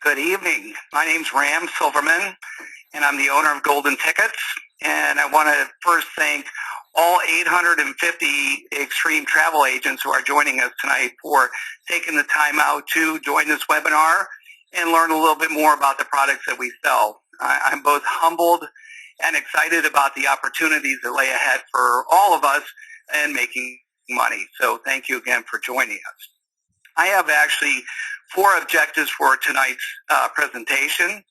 Good evening. My name's Ram Silverman, and I'm the owner of Golden Tickets. And I want to first thank all 850 Extreme travel agents who are joining us tonight for taking the time out to join this webinar and learn a little bit more about the products that we sell. I'm both humbled and excited about the opportunities that lay ahead for all of us in making money. So thank you again for joining us. I have actually 4 objectives for tonight's presentation.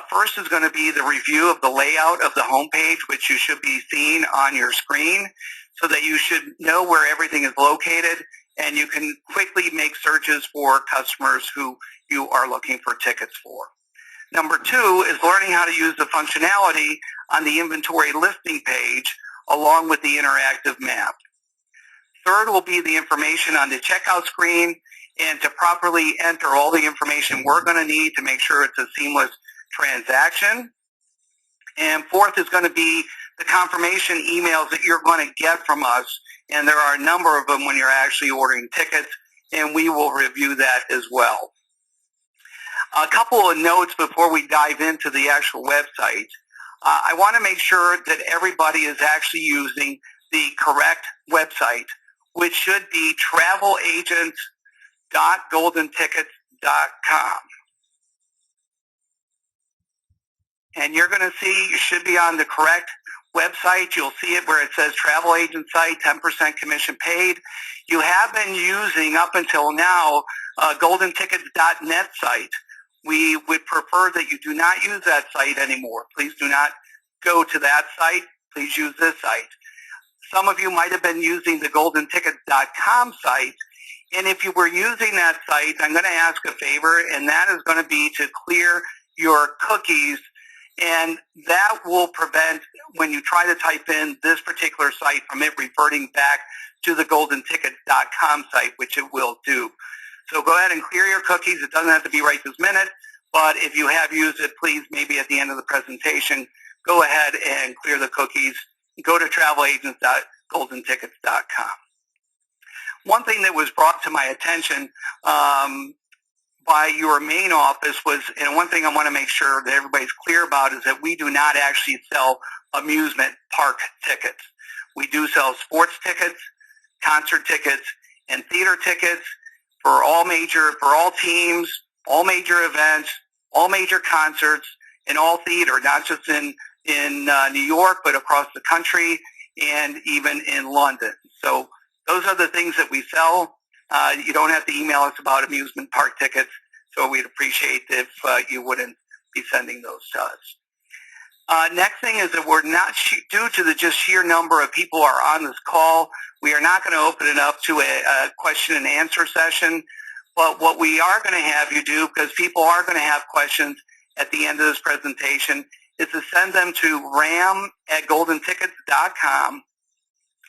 First is going to be the review of the layout of the homepage, which you should be seeing on your screen, so that you should know where everything is located and you can quickly make searches for customers who you are looking for tickets for. Number 2 is learning how to use the functionality on the inventory listing page along with the interactive map. Third will be the information on the checkout screen and to properly enter all the information we're going to need to make sure it's a seamless transaction. And fourth is going to be the confirmation emails that you're going to get from us. And there are a number of them when you're actually ordering tickets, and we will review that as well. A couple of notes before we dive into the actual website. I want to make sure that everybody is actually using the correct website, which should be travelagents.goldentickets.com. And you're going to see, you should be on the correct website. You'll see it where it says travel agent site, 10% commission paid. You have been using, up until now, goldentickets.net site. We would prefer that you do not use that site anymore. Please do not go to that site. Please use this site. Some of you might have been using the goldentickets.com site, and if you were using that site, I'm going to ask a favor, and that is going to be to clear your cookies, and that will prevent, when you try to type in this particular site, from it reverting back to the goldentickets.com site, which it will do. So go ahead and clear your cookies. It doesn't have to be right this minute, but if you have used it, please, maybe at the end of the presentation, go ahead and clear the cookies. Go to travelagents.goldentickets.com. One thing that was brought to my attention by your main office was, and one thing I want to make sure that everybody's clear about, is that we do not actually sell amusement park tickets. We do sell sports tickets, concert tickets, and theater tickets for all teams, all major events, all major concerts, and all theater, not just in New York, but across the country and even in London. So those are the things that we sell. You don't have to email us about amusement park tickets, so we'd appreciate if you wouldn't be sending those to us. Next thing is that we're not, due to the just sheer number of people who are on this call, we are not going to open it up to a question and answer session. But what we are going to have you do, because people are going to have questions at the end of this presentation, is to send them to ram@goldentickets.com.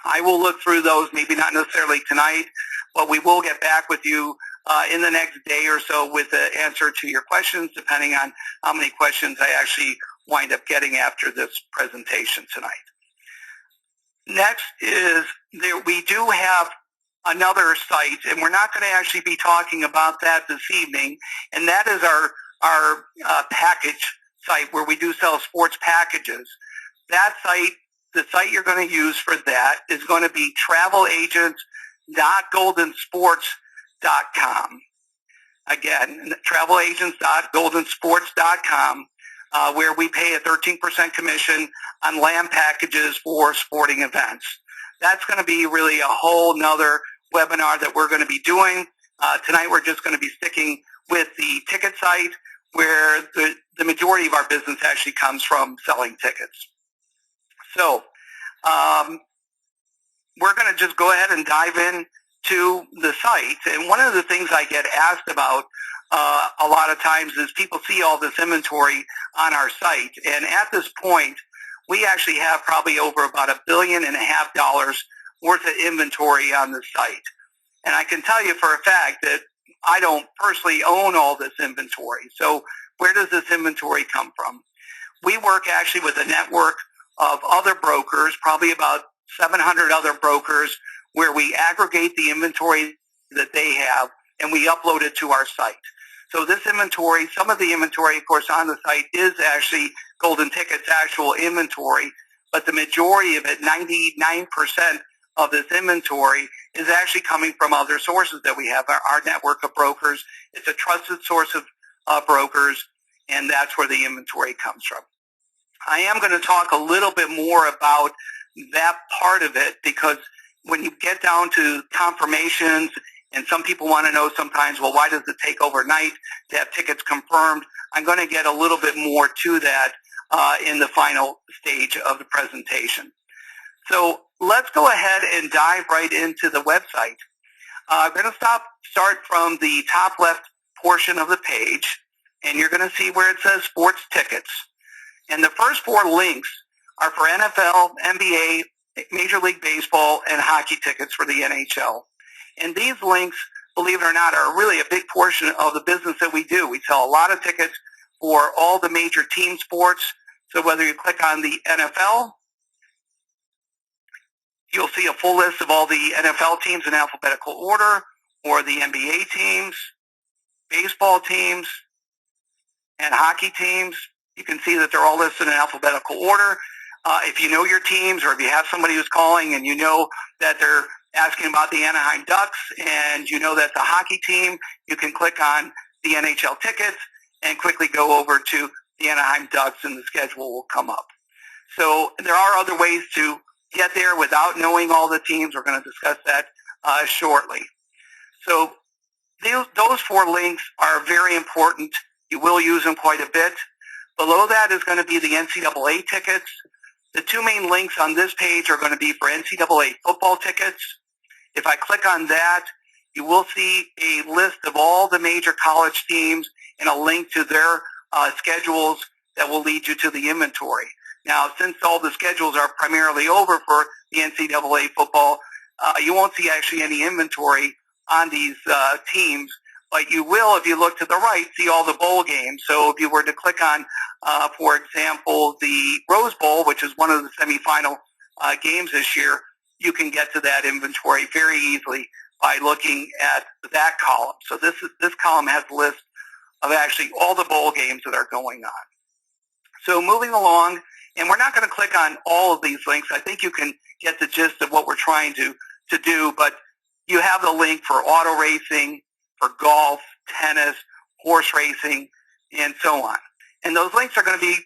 I will look through those, maybe not necessarily tonight, but we will get back with you in the next day or so with the answer to your questions, depending on how many questions I actually wind up getting after this presentation tonight. Next is we do have another site, and we're not going to actually be talking about that this evening, and that is our package site where we do sell sports packages. That site, the site you're going to use for that is going to be travelagents.goldensports.com. Again, travelagents.goldensports.com, where we pay a 13% commission on land packages for sporting events. That's going to be really a whole nother webinar that we're going to be doing. Tonight we're just going to be sticking with the ticket site, where the majority of our business actually comes from selling tickets. So we're going to just go ahead and dive in to the site. And one of the things I get asked about a lot of times is people see all this inventory on our site. And at this point, we actually have probably over about $1.5 billion worth of inventory on the site. And I can tell you for a fact that I don't personally own all this inventory. So where does this inventory come from? We work actually with a network of other brokers, probably about 700 other brokers, where we aggregate the inventory that they have and we upload it to our site. So this inventory, some of the inventory, of course, on the site is actually Golden Ticket's actual inventory, but the majority of it, 99% of this inventory, is actually coming from other sources that we have, our network of brokers. It's a trusted source of brokers, and that's where the inventory comes from. I am going to talk a little bit more about that part of it, because when you get down to confirmations, and some people want to know sometimes, well, why does it take overnight to have tickets confirmed? I'm going to get a little bit more to that in the final stage of the presentation. So let's go ahead and dive right into the website. I'm going to start from the top left portion of the page, and you're going to see where it says sports tickets. And the first 4 links are for NFL, NBA, Major League Baseball, and hockey tickets for the NHL. And these links, believe it or not, are really a big portion of the business that we do. We sell a lot of tickets for all the major team sports. So whether you click on the NFL, you'll see a full list of all the NFL teams in alphabetical order, or the NBA teams, baseball teams, and hockey teams. You can see that they're all listed in alphabetical order. If you know your teams, or if you have somebody who's calling and you know that they're asking about the Anaheim Ducks and you know that's a hockey team, you can click on the NHL tickets and quickly go over to the Anaheim Ducks, and the schedule will come up. So there are other ways to get there without knowing all the teams. We're going to discuss that shortly. So those 4 links are very important. You will use them quite a bit. Below that is going to be the NCAA tickets. The 2 main links on this page are going to be for NCAA football tickets. If I click on that, you will see a list of all the major college teams and a link to their schedules that will lead you to the inventory. Now, since all the schedules are primarily over for the NCAA football, you won't see actually any inventory on these teams, but you will, if you look to the right, see all the bowl games. So if you were to click on, for example, the Rose Bowl, which is one of the semifinal games this year, you can get to that inventory very easily by looking at that column. So this column has a list of actually all the bowl games that are going on. So moving along, and we're not going to click on all of these links. I think you can get the gist of what we're trying to do, but you have the link for auto racing, for golf, tennis, horse racing, and so on. And those links are going to be,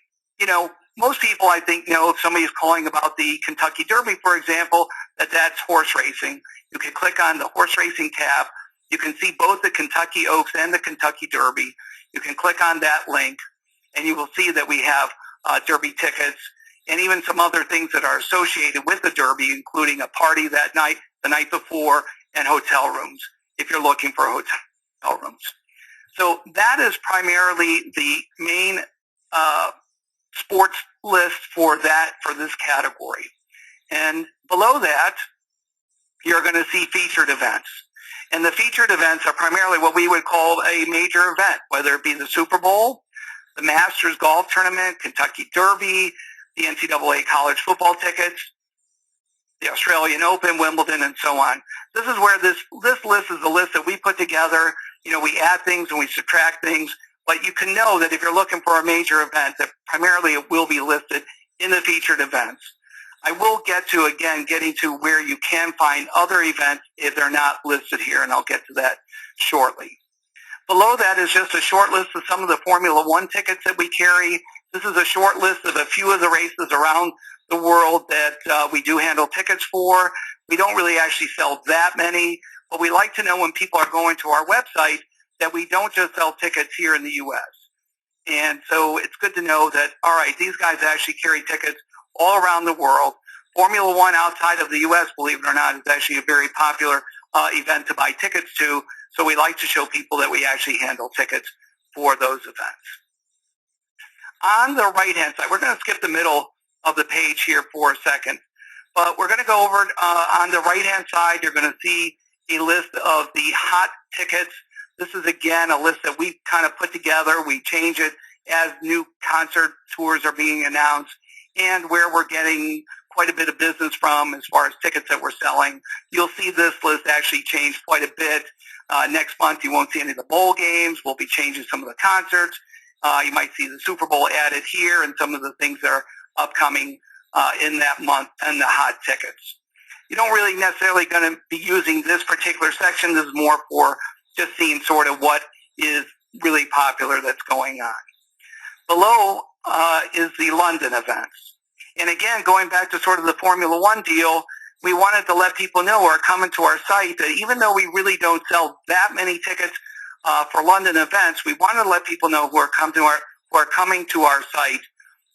most people, I think, know if somebody is calling about the Kentucky Derby, for example, that's horse racing. You can click on the horse racing tab. You can see both the Kentucky Oaks and the Kentucky Derby. You can click on that link, and you will see that we have Derby tickets and even some other things that are associated with the Derby, including a party that night, the night before, and hotel rooms, if you're looking for hotel rooms. So that is primarily the main sports list for this category. And below that, you're going to see featured events. And the featured events are primarily what we would call a major event, whether it be the Super Bowl, the Masters Golf Tournament, Kentucky Derby, the NCAA college football tickets, the Australian Open, Wimbledon, and so on. This is where this list is the list that we put together. We add things and we subtract things, but you can know that if you're looking for a major event, that primarily it will be listed in the featured events. I will get to, again, getting to where you can find other events if they're not listed here, and I'll get to that shortly. Below that is just a short list of some of the Formula One tickets that we carry. This is a short list of a few of the races around the world that we do handle tickets for. We don't really actually sell that many, but we like to know when people are going to our website that we don't just sell tickets here in the U.S. And so it's good to know that, all right, these guys actually carry tickets all around the world. Formula One outside of the U.S., believe it or not, is actually a very popular event to buy tickets to. So we like to show people that we actually handle tickets for those events. On the right-hand side, we're going to skip the middle of the page here for a second, but we're going to go over on the right-hand side. You're going to see a list of the hot tickets. This is, again, a list that we kind of put together. We change it as new concert tours are being announced and where we're getting quite a bit of business from as far as tickets that we're selling. You'll see this list actually change quite a bit Next month, you won't see any of the bowl games. We'll be changing some of the concerts. You might see the Super Bowl added here and some of the things that are upcoming in that month and the hot tickets. You don't really necessarily going to be using this particular section. This is more for just seeing sort of what is really popular that's going on. Below is the London events. And again, going back to sort of the Formula One deal, we wanted to let people know who are coming to our site that even though we really don't sell that many tickets for London events, we wanted to let people know who are coming to our site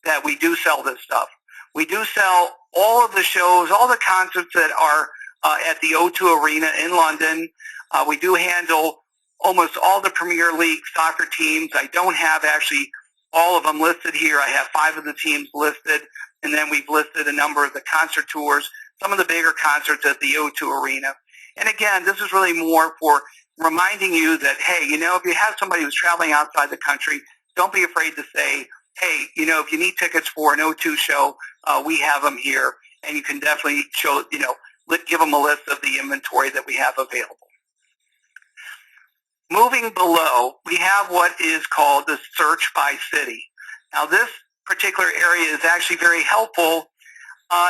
that we do sell this stuff. We do sell all of the shows, all the concerts that are at the O2 Arena in London. We do handle almost all the Premier League soccer teams. I don't have actually all of them listed here. I have 5 of the teams listed, and then we've listed a number of the concert tours, some of the bigger concerts at the O2 Arena. And again, this is really more for reminding you that, hey, you know, if you have somebody who's traveling outside the country, don't be afraid to say, hey, you know, if you need tickets for an O2 show, we have them here, and you can definitely show, you know, give them a list of the inventory that we have available. Moving below, we have what is called the search by city. Now, this particular area is actually very helpful.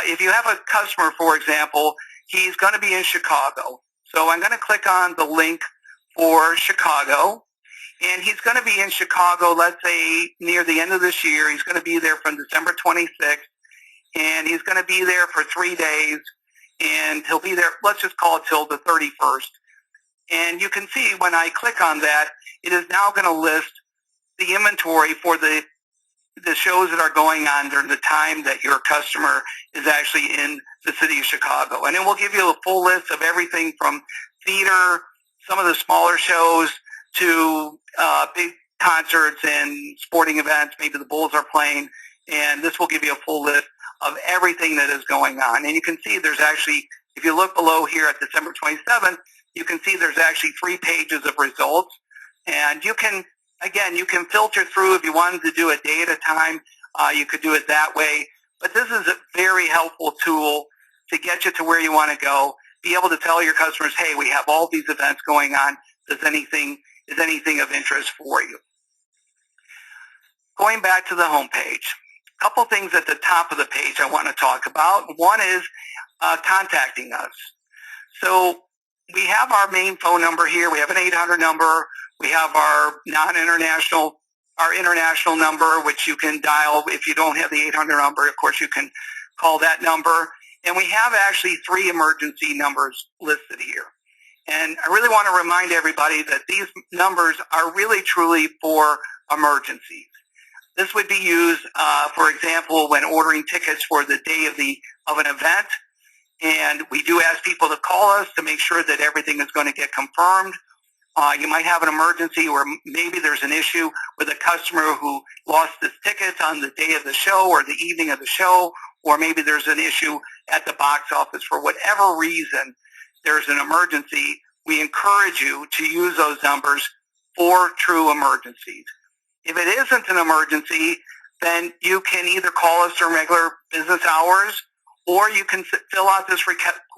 If you have a customer, for example, he's going to be in Chicago. So I'm going to click on the link for Chicago. And he's going to be in Chicago, let's say, near the end of this year. He's going to be there from December 26th. And he's going to be there for 3 days. And he'll be there, let's just call it till the 31st. And you can see when I click on that, it is now going to list the inventory for the shows that are going on during the time that your customer is actually in the city of Chicago. And it will give you a full list of everything from theater, some of the smaller shows, to big concerts and sporting events. Maybe the Bulls are playing. And this will give you a full list of everything that is going on. And you can see there's actually, if you look below here at December 27th, you can see there's actually 3 pages of results. And you can, again, you can filter through if you wanted to do a day at a time. You could do it that way. But this is a very helpful tool to get you to where you want to go. Be able to tell your customers, hey, we have all these events going on. Is anything of interest for you? Going back to the home page, a couple things at the top of the page I want to talk about. One is contacting us. So we have our main phone number here. We have an 800 number. We have our international number, which you can dial if you don't have the 800 number. Of course, you can call that number. And we have actually 3 emergency numbers listed here. And I really want to remind everybody that these numbers are really truly for emergencies. This would be used, for example, when ordering tickets for the day of an event. And we do ask people to call us to make sure that everything is going to get confirmed. You might have an emergency, or maybe there's an issue with a customer who lost his tickets on the day of the show or the evening of the show, or maybe there's an issue at the box office. For whatever reason, there's an emergency. We encourage you to use those numbers for true emergencies. If it isn't an emergency, then you can either call us during regular business hours, or you can fill out this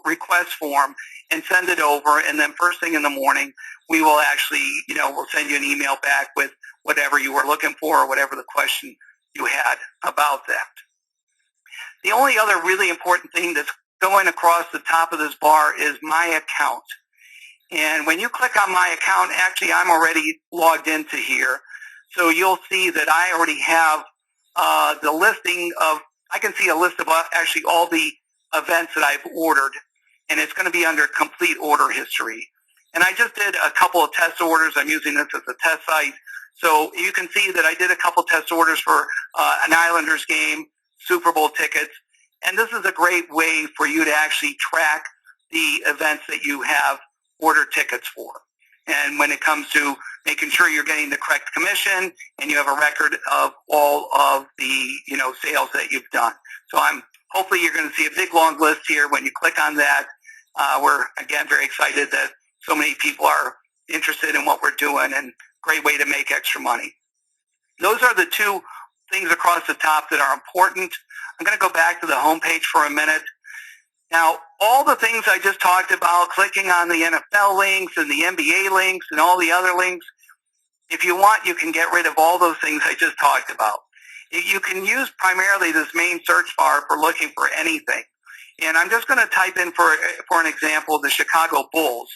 request form and send it over, and then first thing in the morning, we will actually, we'll send you an email back with whatever you were looking for or whatever the question you had about that. The only other really important thing that's going across the top of this bar is My Account. And when you click on My Account, actually I'm already logged into here. So you'll see that I already have the listing of, I can see a list of actually all the events that I've ordered, and it's going to be under complete order history. And I just did a couple of test orders. I'm using this as a test site. So you can see that I did a couple test orders for an Islanders game, Super Bowl tickets. And this is a great way for you to actually track the events that you have ordered tickets for. And when it comes to making sure you're getting the correct commission and you have a record of all of the, sales that you've done. So hopefully you're going to see a big long list here. When you click on that, we're, again, very excited that so many people are interested in what we're doing, and great way to make extra money. Those are the 2 things across the top that are important. I'm going to go back to the home page for a minute. Now, all the things I just talked about, clicking on the NFL links and the NBA links and all the other links, if you want, you can get rid of all those things I just talked about. You can use primarily this main search bar for looking for anything. And I'm just going to type in, for an example, the Chicago Bulls.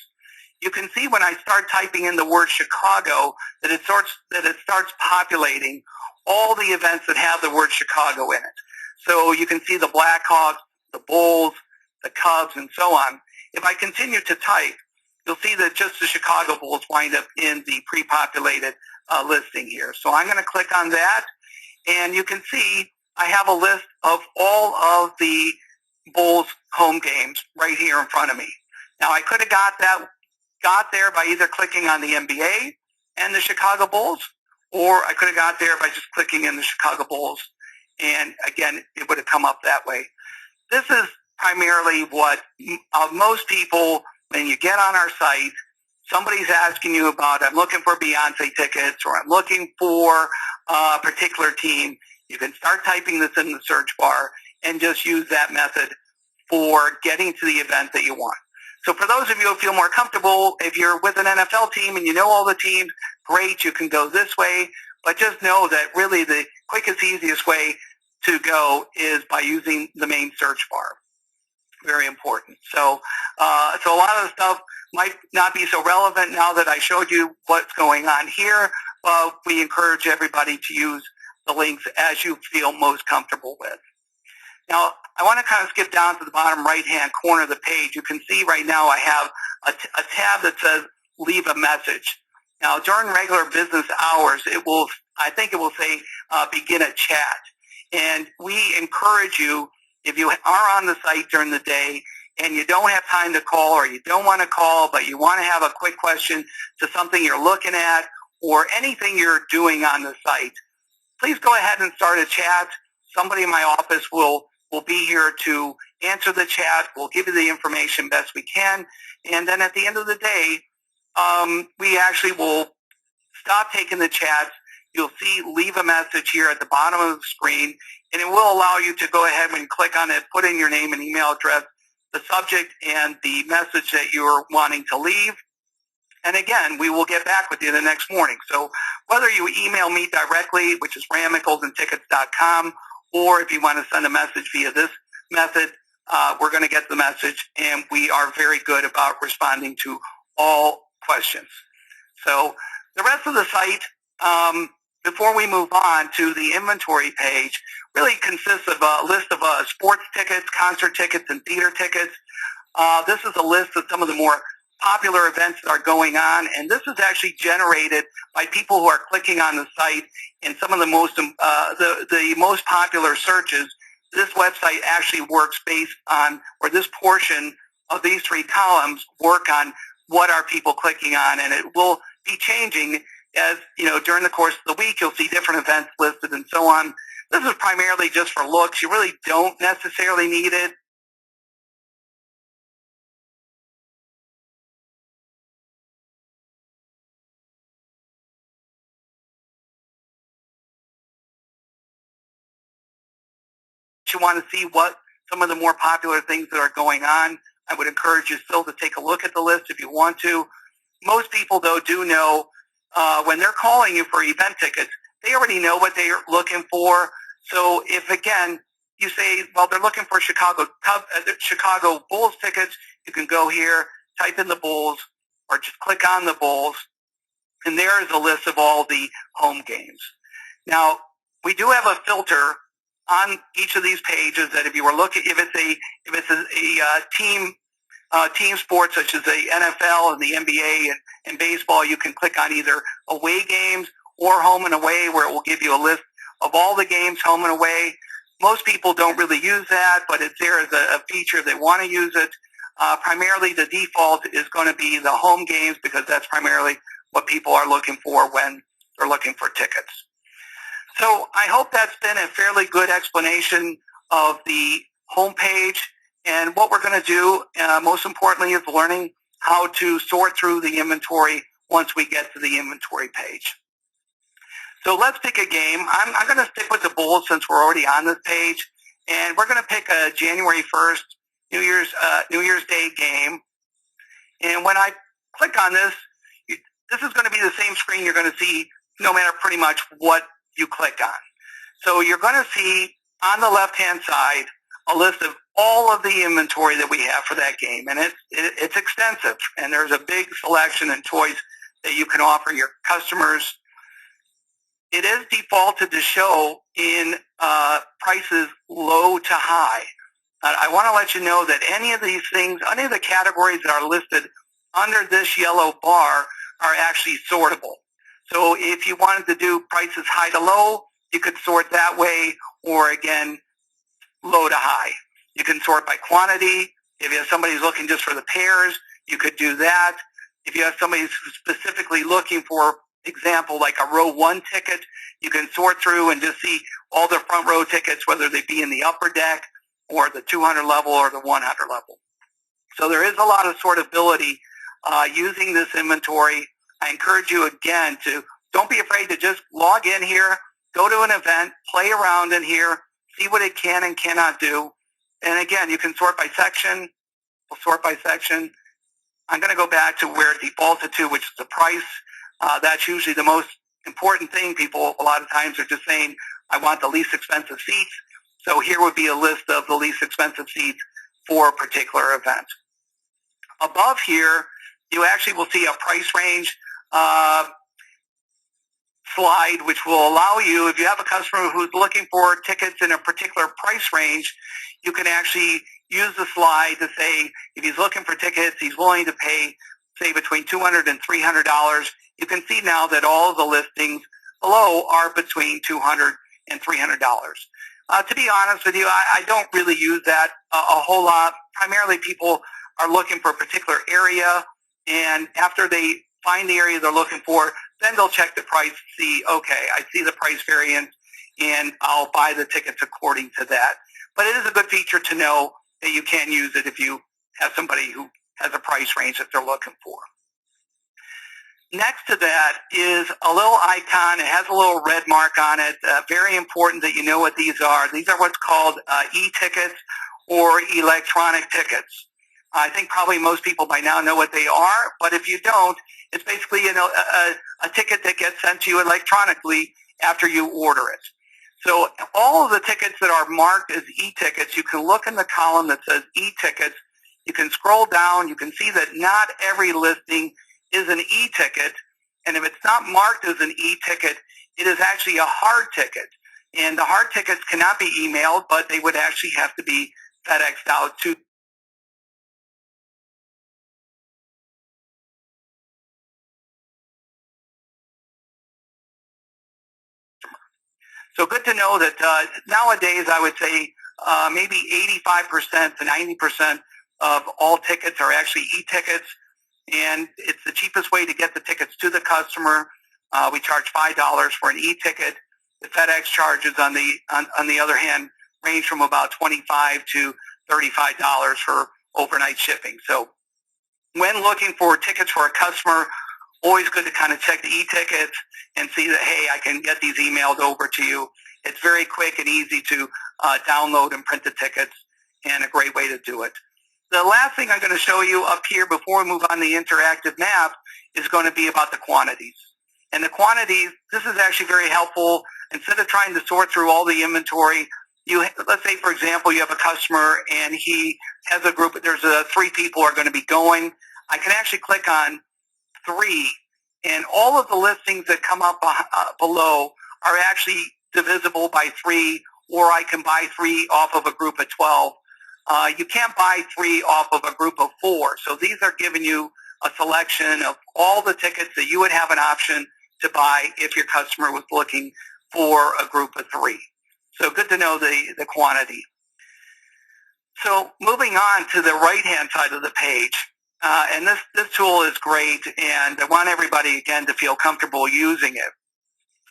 You can see when I start typing in the word Chicago that it starts populating all the events that have the word Chicago in it. So you can see the Blackhawks, the Bulls, the Cubs, and so on. If I continue to type, you'll see that just the Chicago Bulls wind up in the pre-populated listing here. So I'm going to click on that, and you can see I have a list of all of the Bulls home games right here in front of me. Now, I could have got there by either clicking on the NBA and the Chicago Bulls, or I could have got there by just clicking in the Chicago Bulls, and again, it would have come up that way. This is primarily what most people, when you get on our site, somebody's asking you about, I'm looking for Beyonce tickets, or I'm looking for a particular team. You can start typing this in the search bar and just use that method for getting to the event that you want. So for those of you who feel more comfortable, if you're with an NFL team and you know all the teams, great, you can go this way. But just know that really the quickest, easiest way to go is by using the main search bar. Very important. So a lot of the stuff might not be so relevant now that I showed you what's going on here, but we encourage everybody to use the links as you feel most comfortable with. Now, I want to kind of skip down to the bottom right-hand corner of the page. You can see right now I have a tab that says leave a message. Now, during regular business hours, I think it will say begin a chat. And we encourage you, if you are on the site during the day and you don't have time to call, or you don't want to call, but you want to have a quick question to something you're looking at or anything you're doing on the site, please go ahead and start a chat. Somebody in my office will be here to answer the chat. We'll give you the information best we can. And then at the end of the day, we actually will stop taking the chats. You'll see leave a message here at the bottom of the screen, and it will allow you to go ahead and click on it, put in your name and email address, the subject, and the message that you're wanting to leave. And again, we will get back with you the next morning. So whether you email me directly, which is ram@goldentickets.com, or if you want to send a message via this method, we're going to get the message, and we are very good about responding to all questions. So the rest of the site, before we move on to the inventory page, really consists of a list of sports tickets, concert tickets, and theater tickets. This is a list of some of the more popular events that are going on, and this is actually generated by people who are clicking on the site in some of the most popular searches. This website actually works based on, or this portion of these three columns work on what are people clicking on, and it will be changing as, during the course of the week. You'll see different events listed and so on. This is primarily just for looks. You really don't necessarily need it. You want to see what some of the more popular things that are going on, I would encourage you still to take a look at the list if you want to. Most people, though, do know when they're calling you for event tickets, they already know what they're looking for. So if, again, you say, well, they're looking for Chicago Bulls tickets, you can go here, type in the Bulls, or just click on the Bulls, and there is a list of all the home games. Now, we do have a filter on each of these pages that if you were looking, if it's a team sport such as the NFL and the NBA and baseball, you can click on either away games or home and away, where it will give you a list of all the games, home and away. Most people don't really use that, but it's there as a feature if they want to use it. Primarily, the default is going to be the home games, because that's primarily what people are looking for when they're looking for tickets. So I hope that's been a fairly good explanation of the homepage. And what we're going to do, most importantly, is learning how to sort through the inventory once we get to the inventory page. So let's pick a game. I'm going to stick with the Bulls since we're already on this page. And we're going to pick a January 1st New Year's Day game. And when I click on this, this is going to be the same screen you're going to see no matter pretty much what you click on. So you're going to see on the left-hand side a list of all of the inventory that we have for that game. And it's extensive, and there's a big selection and choice that you can offer your customers. It is defaulted to show in prices low to high. I want to let you know that any of these things, any of the categories that are listed under this yellow bar are actually sortable. So if you wanted to do prices high to low, you could sort that way, or again, low to high. You can sort by quantity. If you have somebody who's looking just for the pairs, you could do that. If you have somebody who's specifically looking for example, like a row 1 ticket, you can sort through and just see all the front row tickets, whether they be in the upper deck or the 200 level or the 100 level. So there is a lot of sortability using this inventory. I encourage you again to don't be afraid to just log in here, go to an event, play around in here, see what it can and cannot do. And again, you can sort by section. We'll sort by section. I'm going to go back to where it defaulted to, which is the price. That's usually the most important thing. People a lot of times are just saying, I want the least expensive seats. So here would be a list of the least expensive seats for a particular event. Above here, you actually will see a price range slide, which will allow you, if you have a customer who's looking for tickets in a particular price range, you can actually use the slide to say, if he's looking for tickets, he's willing to pay, say, between $200 and $300. You can see now that all of the listings below are between $200 and $300. To be honest with you, I don't really use that a whole lot. Primarily, people are looking for a particular area, and after they find the area they're looking for, then they'll check the price to see, okay, I see the price variance, and I'll buy the tickets according to that. But it is a good feature to know that you can use it if you have somebody who has a price range that they're looking for. Next to that is a little icon. It has a little red mark on it. Very important that you know what these are. These are what's called e-tickets or electronic tickets. I think probably most people by now know what they are, but if you don't, it's basically a ticket that gets sent to you electronically after you order it. So all of the tickets that are marked as e-tickets, you can look in the column that says e-tickets. You can scroll down. You can see that not every listing is an e-ticket, and if it's not marked as an e-ticket, it is actually a hard ticket. And the hard tickets cannot be emailed, but they would actually have to be FedExed out to. So good to know that nowadays I would say maybe 85% to 90% of all tickets are actually e-tickets, and it's the cheapest way to get the tickets to the customer. We charge $5 for an e-ticket. The FedEx charges, on the other hand, range from about $25 to $35 for overnight shipping. So when looking for tickets for a customer, always good to kind of check the e-tickets and see that, hey, I can get these emailed over to you. It's very quick and easy to download and print the tickets, and a great way to do it. The last thing I'm going to show you up here before we move on to the interactive map is going to be about the quantities. And the quantities, this is actually very helpful. Instead of trying to sort through all the inventory, let's say, for example, you have a customer and he has a group, there's 3 people are going to be going. I can actually click on 3, and all of the listings that come up below are actually divisible by 3, or I can buy 3 off of a group of 12. You can't buy 3 off of a group of 4. So these are giving you a selection of all the tickets that you would have an option to buy if your customer was looking for a group of 3. So good to know the quantity. So moving on to the right-hand side of the page, and this tool is great, and I want everybody, again, to feel comfortable using it.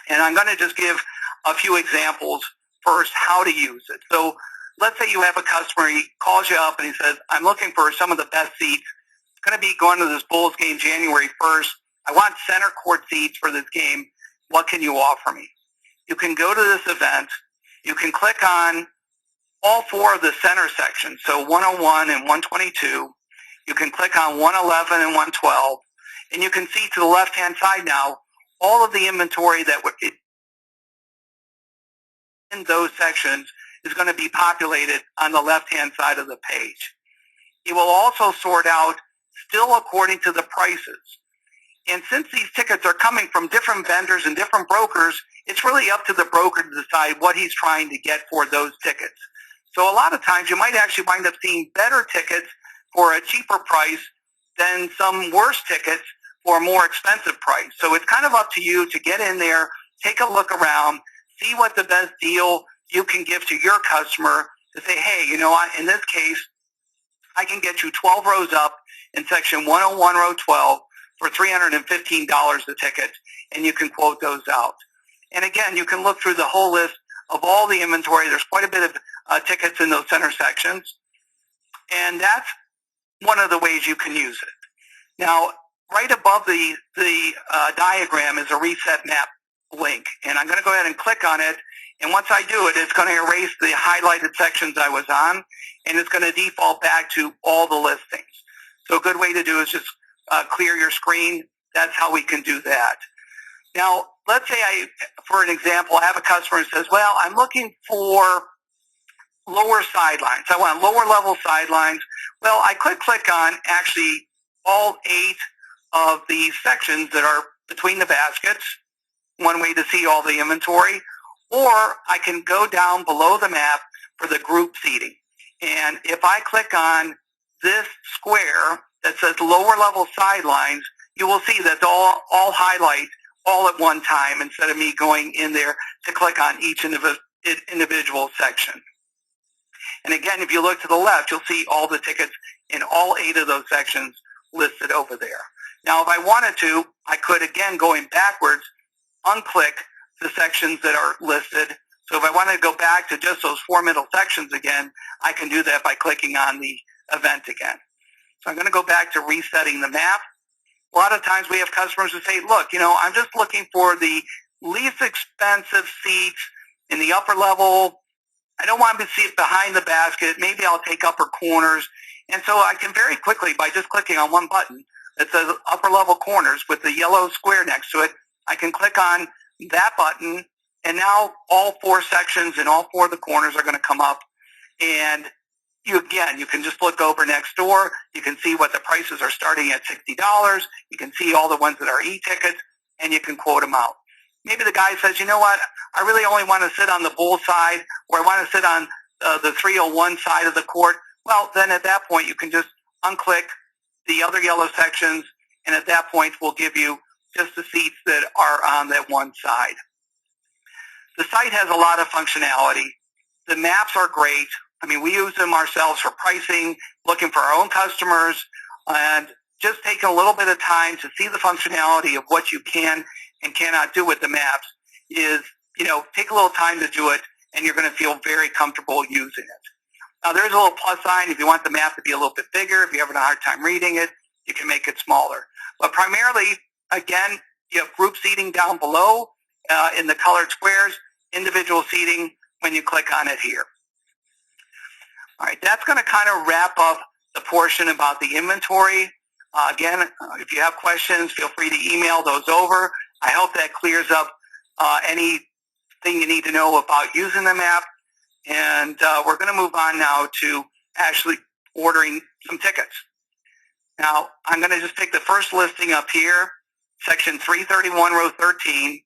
And I'm going to just give a few examples first how to use it. So let's say you have a customer, he calls you up and he says, I'm looking for some of the best seats. It's going to be going to this Bulls game January 1st. I want center court seats for this game. What can you offer me? You can go to this event. You can click on all four of the center sections, so 101 and 122. You can click on 111 and 112, and you can see to the left-hand side now all of the inventory that in those sections is going to be populated on the left-hand side of the page. It will also sort out still according to the prices. And since these tickets are coming from different vendors and different brokers, it's really up to the broker to decide what he's trying to get for those tickets. So a lot of times you might actually wind up seeing better tickets for a cheaper price than some worse tickets for a more expensive price. So it's kind of up to you to get in there, take a look around, see what the best deal you can give to your customer to say, hey, you know, in this case, I can get you 12 rows up in section 101, row 12 for $315 a ticket, and you can quote those out. And again, you can look through the whole list of all the inventory. There's quite a bit of tickets in those center sections, and that's one of the ways you can use it. Now, right above the diagram is a reset map link, and I'm going to go ahead and click on it, and once I do it, it's going to erase the highlighted sections I was on, and it's going to default back to all the listings. So a good way to do is just clear your screen. That's how we can do that. Now, let's say for an example, I have a customer who says, well, I'm looking for lower sidelines. I want lower level sidelines. Well, I could click on actually all 8 of these sections that are between the baskets, one way to see all the inventory, or I can go down below the map for the group seating. And if I click on this square that says lower level sidelines, you will see that all highlight all at one time instead of me going in there to click on each individual section. And again, if you look to the left, you'll see all the tickets in all 8 of those sections listed over there. Now, if I wanted to, I could, again, going backwards, unclick the sections that are listed. So if I wanted to go back to just those 4 middle sections again, I can do that by clicking on the event again. So I'm going to go back to resetting the map. A lot of times we have customers who say, look, you know, I'm just looking for the least expensive seats in the upper level. I don't want to see it behind the basket. Maybe I'll take upper corners. And so I can very quickly, by just clicking on one button that says upper level corners with the yellow square next to it, I can click on that button, and now all 4 sections and all 4 of the corners are going to come up. And you can just look over next door. You can see what the prices are starting at $60. You can see all the ones that are e-tickets, and you can quote them out. Maybe the guy says, you know what, I really only want to sit on the bull side, or I want to sit on the 301 side of the court. Well, then at that point, you can just unclick the other yellow sections, and at that point, we'll give you just the seats that are on that one side. The site has a lot of functionality. The maps are great. I mean, we use them ourselves for pricing, looking for our own customers, and just taking a little bit of time to see the functionality of what you can and cannot do with the maps is, you know, take a little time to do it, and you're going to feel very comfortable using it. Now, there's a little plus sign if you want the map to be a little bit bigger. If you're having a hard time reading it, you can make it smaller. But primarily, again, you have group seating down below in the colored squares, individual seating when you click on it here. All right, that's going to kind of wrap up the portion about the inventory. Again, if you have questions, feel free to email those over. I hope that clears up anything you need to know about using the map. And we're going to move on now to actually ordering some tickets. Now, I'm going to just take the first listing up here, section 331, row 13.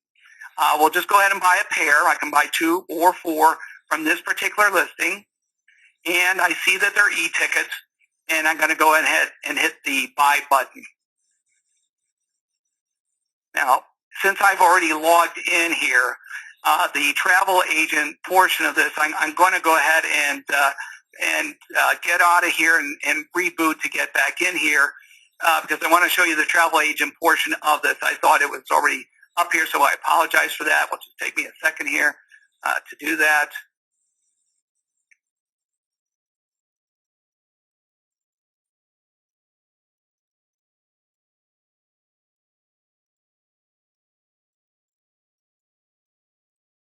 We'll just go ahead and buy a pair. I can buy 2 or 4 from this particular listing. And I see that they're e-tickets, and I'm going to go ahead and hit the buy button. Now, since I've already logged in here, the travel agent portion of this, I'm going to go ahead and get out of here and reboot to get back in here because I want to show you the travel agent portion of this. I thought it was already up here, so I apologize for that. Will just take me a second here to do that.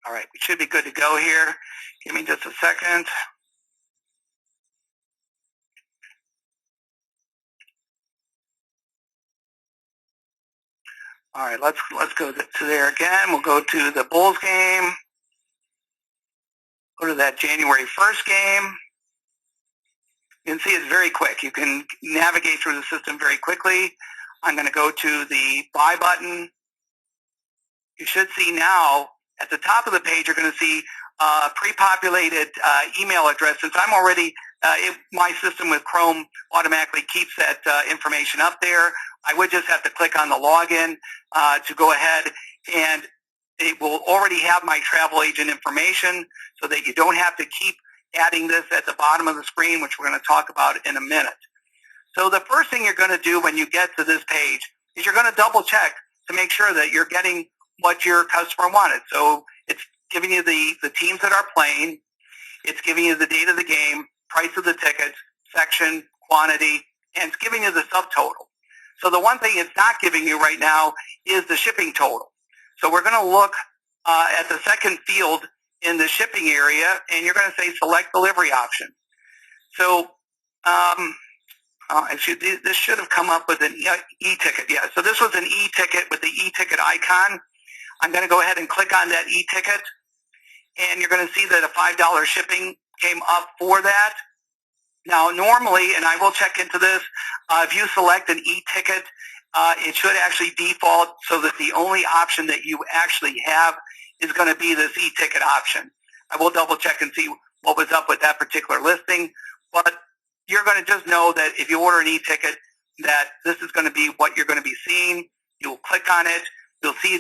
All right, we should be good to go here. Give me just a second. All right, let's go to there again. We'll go to the Bulls game. Go to that January 1st game. You can see it's very quick. You can navigate through the system very quickly. I'm going to go to the buy button. You should see now at the top of the page, you're going to see pre-populated email address. Since I'm already, my system with Chrome automatically keeps that information up there. I would just have to click on the login to go ahead, and it will already have my travel agent information so that you don't have to keep adding this at the bottom of the screen, which we're going to talk about in a minute. So the first thing you're going to do when you get to this page is you're going to double check to make sure that you're getting what your customer wanted. So it's giving you the teams that are playing. It's giving you the date of the game, price of the tickets, section, quantity, and it's giving you the subtotal. So the one thing it's not giving you right now is the shipping total. So we're going to look at the second field in the shipping area, and you're going to say select delivery option. So this should have come up with an e-ticket. Yeah, so this was an e-ticket with the e-ticket icon. I'm going to go ahead and click on that e-ticket, and you're going to see that a $5 shipping came up for that. Now, normally, and I will check into this, if you select an e-ticket, it should actually default so that the only option that you actually have is going to be this e-ticket option. I will double check and see what was up with that particular listing, but you're going to just know that if you order an e-ticket, that this is going to be what you're going to be seeing. You'll click on it. You'll see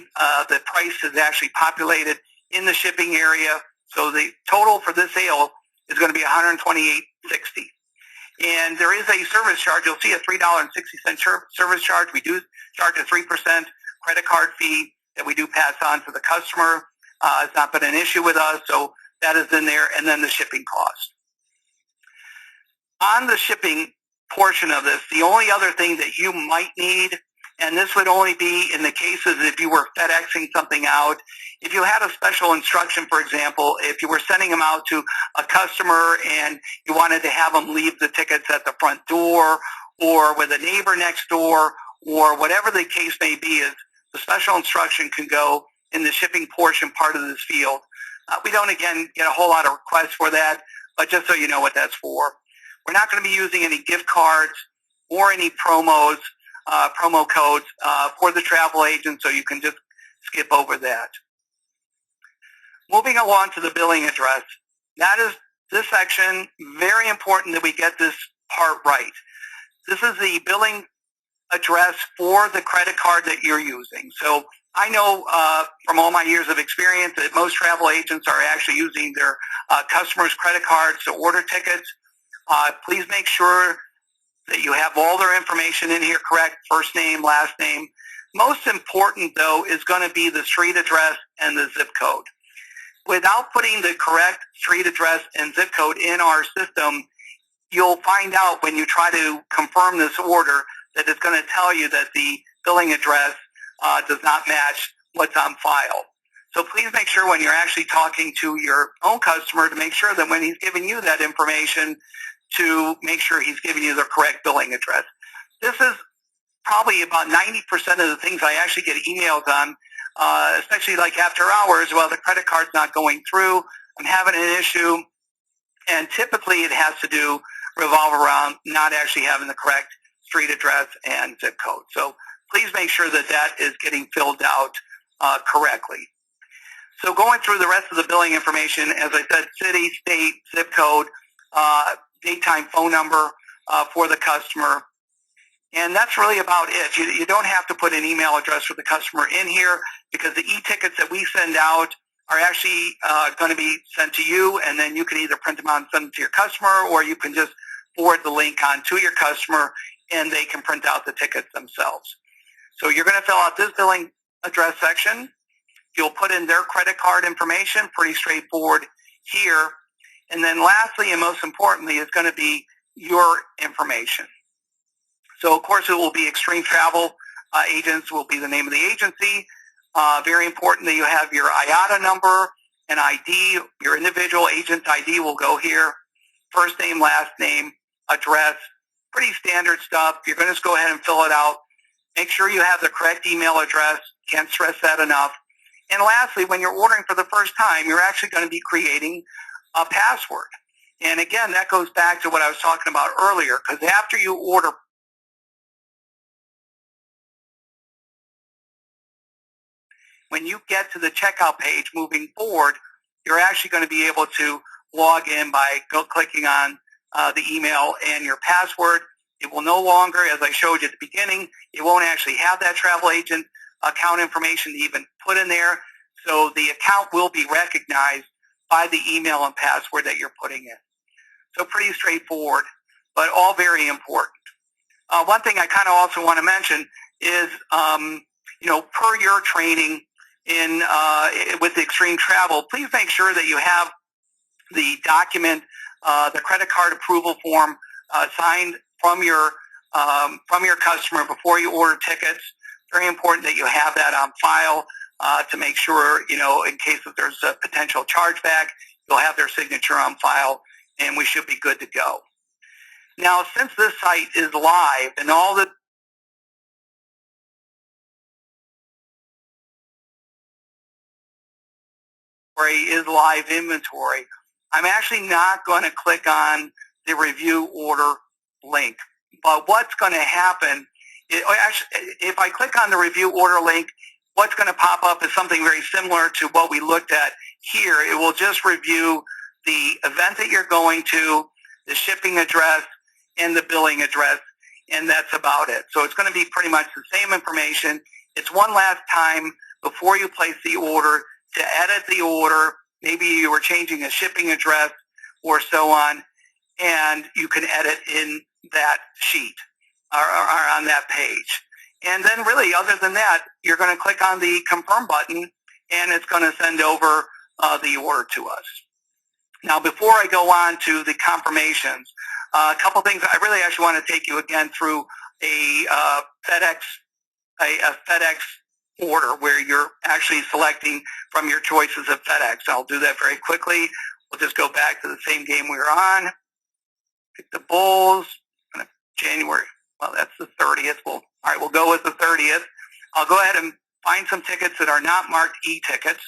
the price is actually populated in the shipping area. So the total for this sale is going to be $128.60. And there is a service charge. You'll see a $3.60 service charge. We do charge a 3% credit card fee that we do pass on to the customer. It's not been an issue with us, so that is in there, and then the shipping cost. On the shipping portion of this, the only other thing that you might need, and this would only be in the cases if you were FedExing something out, if you had a special instruction, for example, if you were sending them out to a customer and you wanted to have them leave the tickets at the front door or with a neighbor next door or whatever the case may be, is the special instruction can go in the shipping portion part of this field. We don't, again, get a whole lot of requests for that, but just so you know what that's for. We're not going to be using any gift cards or any promo codes for the travel agent, so you can just skip over that. Moving along to the billing address. That is this section, very important that we get this part right. This is the billing address for the credit card that you're using. So I know from all my years of experience that most travel agents are actually using their customers' credit cards to order tickets. Please make sure that you have all their information in here correct, first name, last name. Most important, though, is going to be the street address and the zip code. Without putting the correct street address and zip code in our system, you'll find out when you try to confirm this order that it's going to tell you that the billing address does not match what's on file. So please make sure when you're actually talking to your own customer to make sure that when he's giving you that information to make sure he's giving you the correct billing address. This is probably about 90% of the things I actually get emails on, especially like after hours. Well, the credit card's not going through. I'm having an issue. And typically it has to revolve around not actually having the correct street address and zip code. So please make sure that that is getting filled out correctly. So going through the rest of the billing information, as I said, city, state, zip code, date, time, phone number for the customer. And that's really about it. You don't have to put an email address for the customer in here because the e-tickets that we send out are actually going to be sent to you, and then you can either print them out and send them to your customer, or you can just forward the link on to your customer and they can print out the tickets themselves. So you're going to fill out this billing address section. You'll put in their credit card information, pretty straightforward here. And then lastly, and most importantly, is going to be your information. So of course it will be Extreme Travel Agents will be the name of the agency. Very important that you have your IATA number and ID. Your individual agent ID will go here. First name, last name, address, pretty standard stuff. You're going to just go ahead and fill it out. Make sure you have the correct email address. Can't stress that enough. And lastly, when you're ordering for the first time, you're actually going to be creating a password. And again, that goes back to what I was talking about earlier, because after you order, when you get to the checkout page moving forward, you're actually going to be able to log in by clicking on the email and your password. It will no longer, as I showed you at the beginning, it won't actually have that travel agent account information to even put in there. So the account will be recognized by the email and password that you're putting in. So pretty straightforward, but all very important. One thing I kind of also want to mention is, per your training with Extreme Travel, please make sure that you have the document, the credit card approval form signed from your customer before you order tickets. Very important that you have that on file to make sure, in case if there's a potential chargeback, you'll have their signature on file, and we should be good to go. Now, since this site is live and all the is live inventory, I'm actually not going to click on the review order link. But what's going to happen, if I click on the review order link, what's going to pop up is something very similar to what we looked at here. It will just review the event that you're going to, the shipping address, and the billing address, and that's about it. So it's going to be pretty much the same information. It's one last time before you place the order to edit the order. Maybe you were changing a shipping address or so on, and you can edit in that sheet or on that page. And then really, other than that, you're going to click on the confirm button, and it's going to send over the order to us. Now, before I go on to the confirmations, a couple things. I really actually want to take you again through a FedEx order where you're actually selecting from your choices of FedEx. I'll do that very quickly. We'll just go back to the same game we were on. Pick the Bulls. January. Well, that's the 30th. All right, we'll go with the 30th. I'll go ahead and find some tickets that are not marked e-tickets.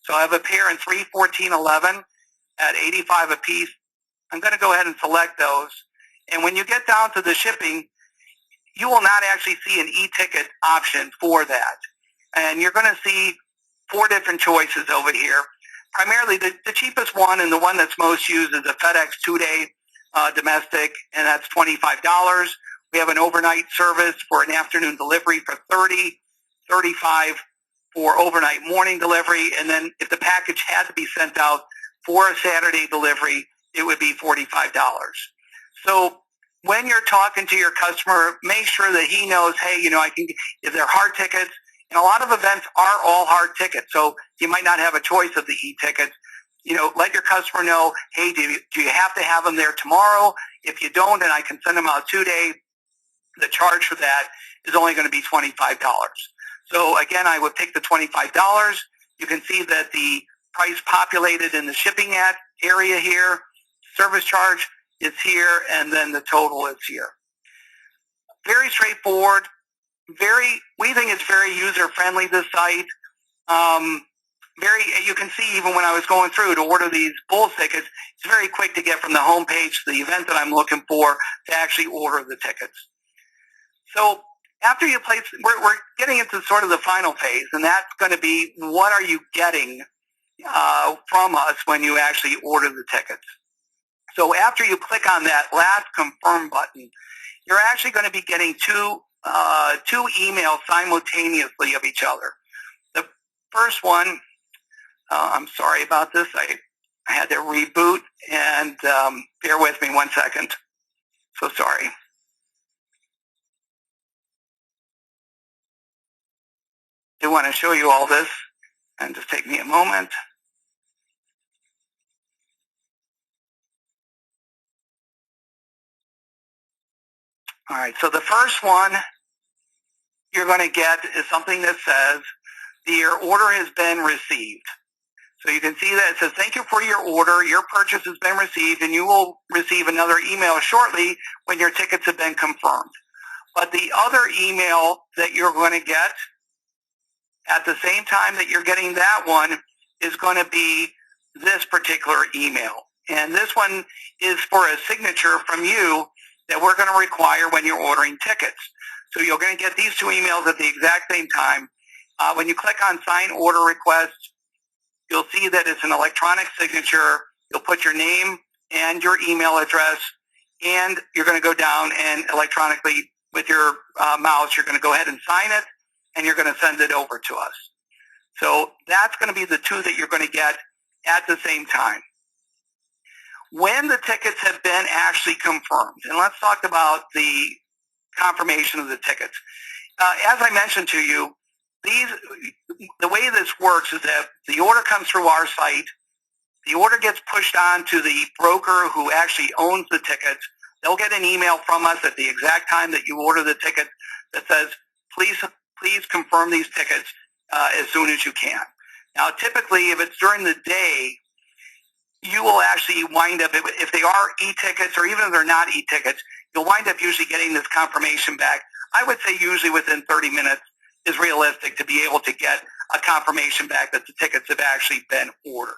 So I have a pair in 314.11 at $85 a piece. I'm going to go ahead and select those. And when you get down to the shipping, you will not actually see an e-ticket option for that. And you're going to see 4 different choices over here. Primarily, the cheapest one and the one that's most used is a FedEx 2-day domestic, and that's $25. We have an overnight service for an afternoon delivery for $30, $35 for overnight morning delivery, and then if the package had to be sent out for a Saturday delivery, it would be $45. So when you're talking to your customer, make sure that he knows, hey, if they're hard tickets, and a lot of events are all hard tickets, so you might not have a choice of the e-tickets. Let your customer know, hey, do you have to have them there tomorrow? If you don't, and I can send them out 2-day, the charge for that is only going to be $25. So again, I would pick the $25. You can see that the price populated in the shipping area here, service charge is here, and then the total is here. Very straightforward. We think it's very user-friendly, this site. You can see even when I was going through to order these Bulls tickets, it's very quick to get from the home page to the event that I'm looking for to actually order the tickets. So after you place, we're getting into sort of the final phase, and that's going to be what are you getting from us when you actually order the tickets. So after you click on that last confirm button, you're actually going to be getting two emails simultaneously of each other. The first one, I'm sorry about this. I had to reboot, and bear with me 1 second. So sorry. I do want to show you all this, and just take me a moment. All right, so the first one you're going to get is something that says, your order has been received. So you can see that it says, thank you for your order. Your purchase has been received, and you will receive another email shortly when your tickets have been confirmed. But the other email that you're going to get at the same time that you're getting that one is going to be this particular email. And this one is for a signature from you that we're going to require when you're ordering tickets. So you're going to get these two emails at the exact same time. When you click on Sign Order Request, you'll see that it's an electronic signature. You'll put your name and your email address, and you're going to go down and electronically with your mouse, you're going to go ahead and sign it, and you're going to send it over to us. So that's going to be the two that you're going to get at the same time. When the tickets have been actually confirmed, and let's talk about the confirmation of the tickets. As I mentioned to you, the way this works is that the order comes through our site. The order gets pushed on to the broker who actually owns the tickets. They'll get an email from us at the exact time that you order the ticket that says, please confirm these tickets as soon as you can. Now, typically, if it's during the day, you will actually wind up, if they are e-tickets or even if they're not e-tickets, you'll wind up usually getting this confirmation back. I would say usually within 30 minutes is realistic to be able to get a confirmation back that the tickets have actually been ordered.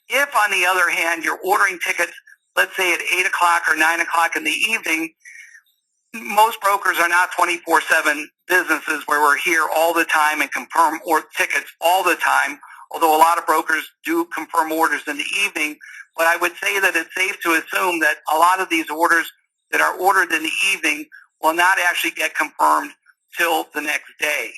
If, on the other hand, you're ordering tickets, let's say at 8 o'clock or 9 o'clock in the evening, most brokers are not 24/7 businesses where we're here all the time and confirm tickets all the time, although a lot of brokers do confirm orders in the evening. But I would say that it's safe to assume that a lot of these orders that are ordered in the evening will not actually get confirmed till the next day.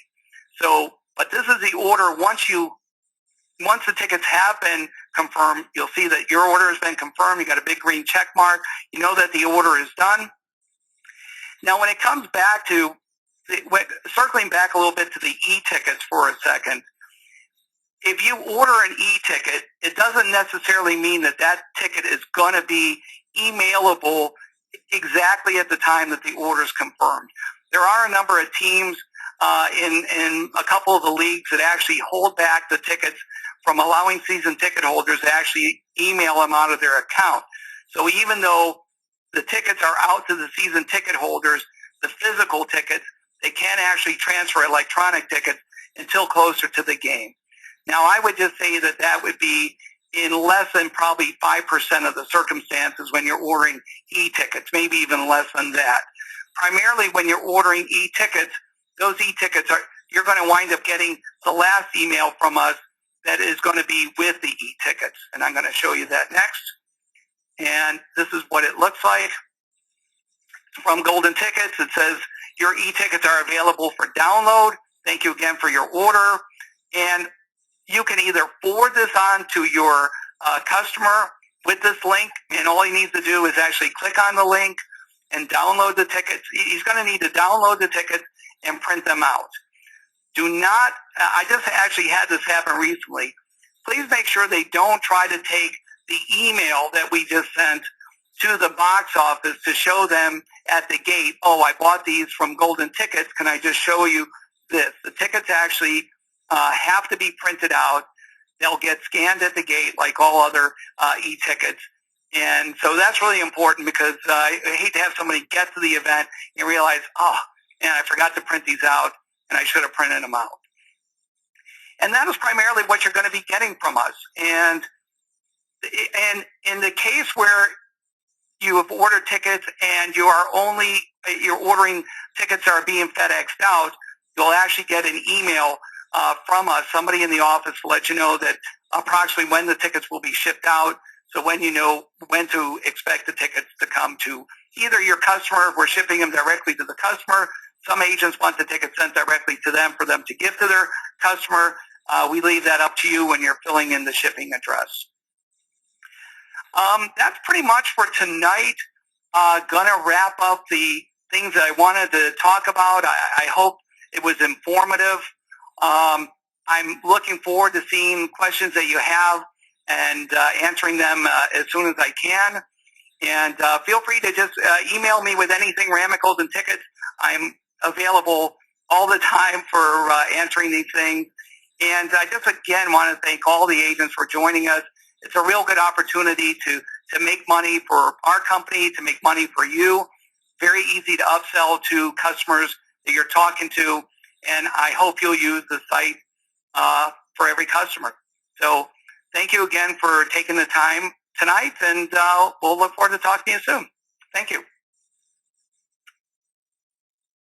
So, but this is the order. Once the tickets have been confirmed, you'll see that your order has been confirmed. You got a big green check mark. You know that the order is done. Now, when it comes back to, circling back a little bit to the e-tickets for a second, if you order an e-ticket, it doesn't necessarily mean that that ticket is going to be emailable exactly at the time that the order is confirmed. There are a number of teams in a couple of the leagues that actually hold back the tickets from allowing season ticket holders to actually email them out of their account. So even though the tickets are out to the season ticket holders, the physical tickets, they can't actually transfer electronic tickets until closer to the game. Now, I would just say that that would be in less than probably 5% of the circumstances when you're ordering e-tickets, maybe even less than that. Primarily when you're ordering e-tickets, those e-tickets you're going to wind up getting the last email from us that is going to be with the e-tickets. And I'm going to show you that next. And this is what it looks like. From Golden Tickets, it says, your e-tickets are available for download. Thank you again for your order. And you can either forward this on to your customer with this link, and all he needs to do is actually click on the link and download the tickets. He's going to need to download the tickets and print them out. Do not, I just actually had this happen recently. Please make sure they don't try to take the email that we just sent to the box office to show them at the gate, oh, I bought these from Golden Tickets. Can I just show you this? The tickets actually have to be printed out. They'll get scanned at the gate like all other e-tickets. And so that's really important because I hate to have somebody get to the event and realize, oh, man, I forgot to print these out and I should have printed them out. And that is primarily what you're going to be getting from us. And in the case where you have ordered tickets and you're ordering tickets that are being FedExed out, you'll actually get an email from us, somebody in the office will let you know that approximately when the tickets will be shipped out. So when you know when to expect the tickets to come to either your customer, if we're shipping them directly to the customer. Some agents want the tickets sent directly to them for them to give to their customer. We leave that up to you when you're filling in the shipping address. That's pretty much for tonight. Gonna wrap up the things that I wanted to talk about. I hope it was informative. I'm looking forward to seeing questions that you have and answering them as soon as I can. And feel free to just email me with anything Ram Golden Tickets. I'm available all the time for answering these things. And I just again want to thank all the agents for joining us. It's a real good opportunity to make money for our company, to make money for you. very easy to upsell to customers that you're talking to, and I hope you'll use the site for every customer. So thank you again for taking the time tonight, and we'll look forward to talking to you soon. Thank you.